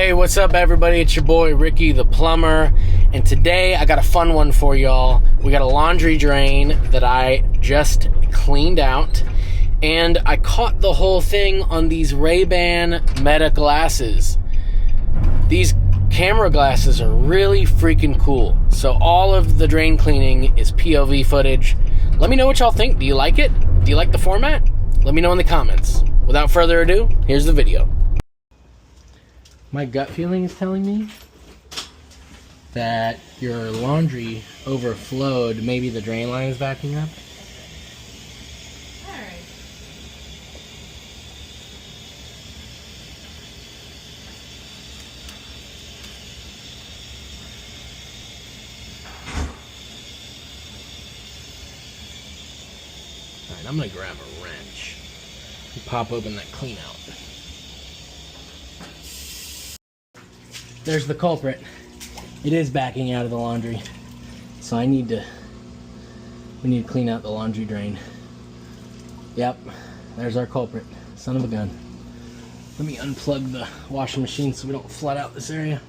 Hey, what's up everybody? It's your boy Ricky the Plumber, and today I got a fun one for y'all. We got a laundry drain that I just cleaned out, and I caught the whole thing on these Ray-Ban Meta glasses. These camera glasses are really freaking cool. So all of the drain cleaning is POV footage. Let me know what y'all think. Do you like it? Do you like the format? Let me know in the comments. Without further ado, here's the video. My gut feeling is telling me that your laundry overflowed. Maybe the drain line is backing up. Alright. Alright, I'm gonna grab a wrench and pop open that clean out. There's the culprit. It is backing out of the laundry. So we need to clean out the laundry drain. Yep, there's our culprit. Son of a gun. Let me unplug the washing machine so we don't flood out this area.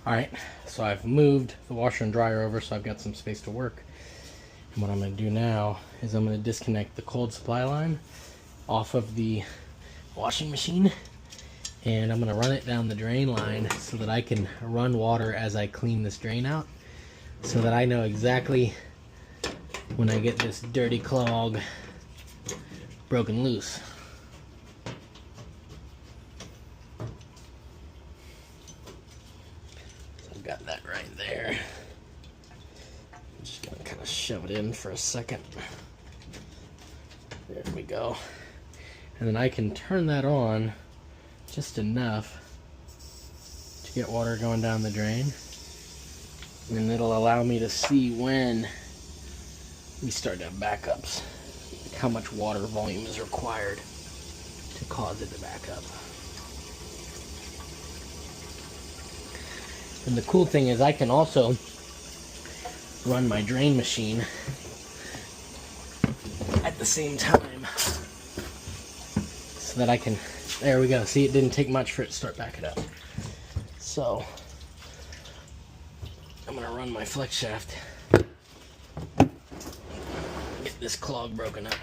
Alright, so I've moved the washer and dryer over so I've got some space to work. And what I'm going to do now is I'm going to disconnect the cold supply line off of the washing machine, and I'm going to run it down the drain line so that I can run water as I clean this drain out, so that I know exactly when I get this dirty clog broken loose. So I've got that right there. I'm just going to kind of shove it in for a second. There we go. And then I can turn that on just enough to get water going down the drain. And it'll allow me to see when we start to have backups, like how much water volume is required to cause it to back up. And the cool thing is I can also run my drain machine at the same time. So that I can, there we go. See, it didn't take much for it to start backing up. So I'm gonna run my flex shaft, get this clog broken up.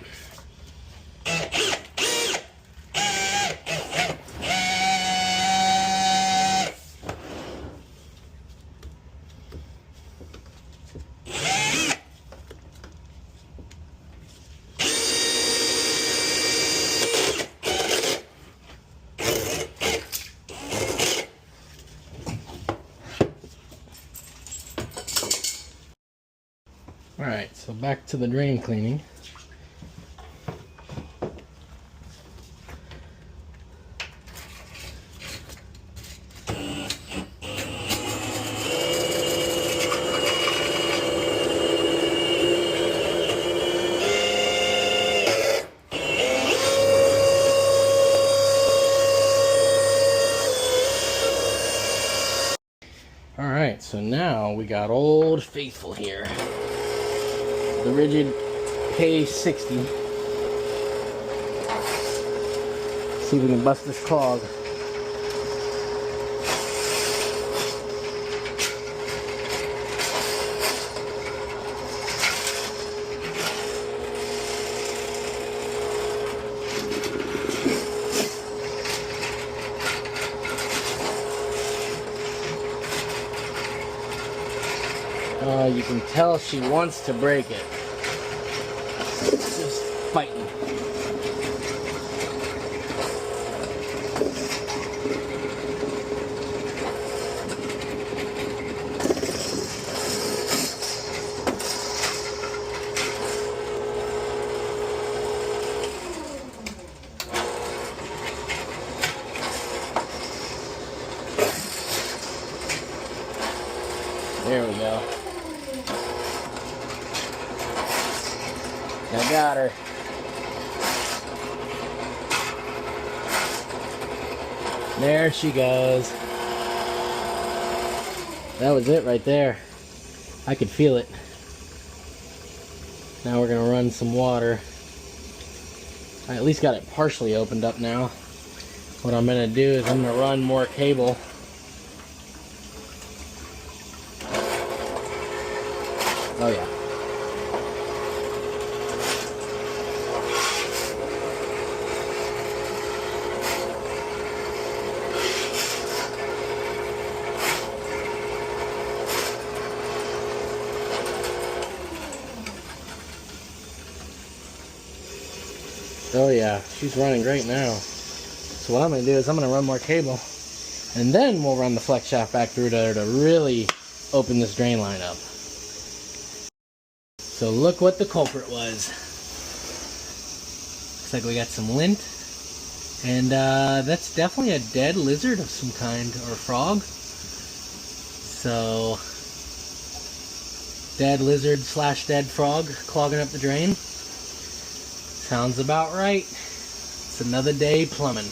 Alright, so back to the drain cleaning. Alright, so now we got Old Faithful here. The Ridgid K60. See if we can bust this clog. You can tell she wants to break it. Just fighting. There we go. I got her. There she goes. That was it right there. I could feel it. Now we're going to run some water I at least got it partially opened up now. What I'm gonna do is I'm gonna run more cable. Oh yeah. Oh yeah, she's running great now. So what I'm going to do is I'm going to run more cable, and then we'll run the flex shaft back through there to really open this drain line up. So look what the culprit was. Looks like we got some lint, and that's definitely a dead lizard of some kind, or frog. So, dead lizard / dead frog clogging up the drain. Sounds about right. It's another day plumbing.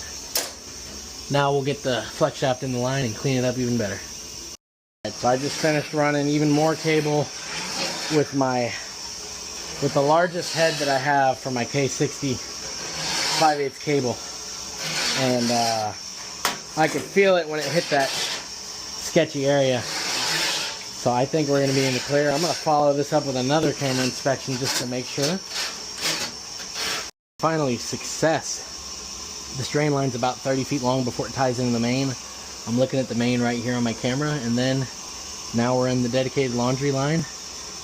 Now we'll get the flex shaft in the line and clean it up even better. Right, so I just finished running even more cable with the largest head that I have for my K60 5/8 cable, and I could feel it when it hit that sketchy area. So I think we're going to be in the clear. I'm going to follow this up with another camera inspection just to make sure. Finally, success. This drain line's about 30 feet long before it ties into the main. I'm looking at the main right here on my camera, and then now we're in the dedicated laundry line,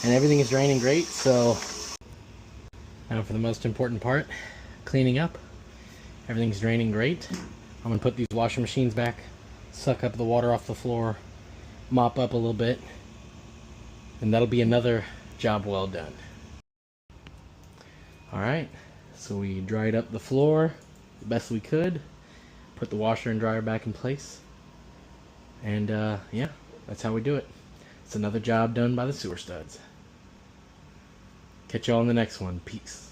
and everything is draining great. So now for the most important part, cleaning up. Everything's draining great. I'm gonna put these washing machines back, suck up the water off the floor, mop up a little bit, and that'll be another job well done. All right. So we dried up the floor the best we could, put the washer and dryer back in place, and yeah, that's how we do it. It's another job done by the sewer studs. Catch y'all in the next one. Peace.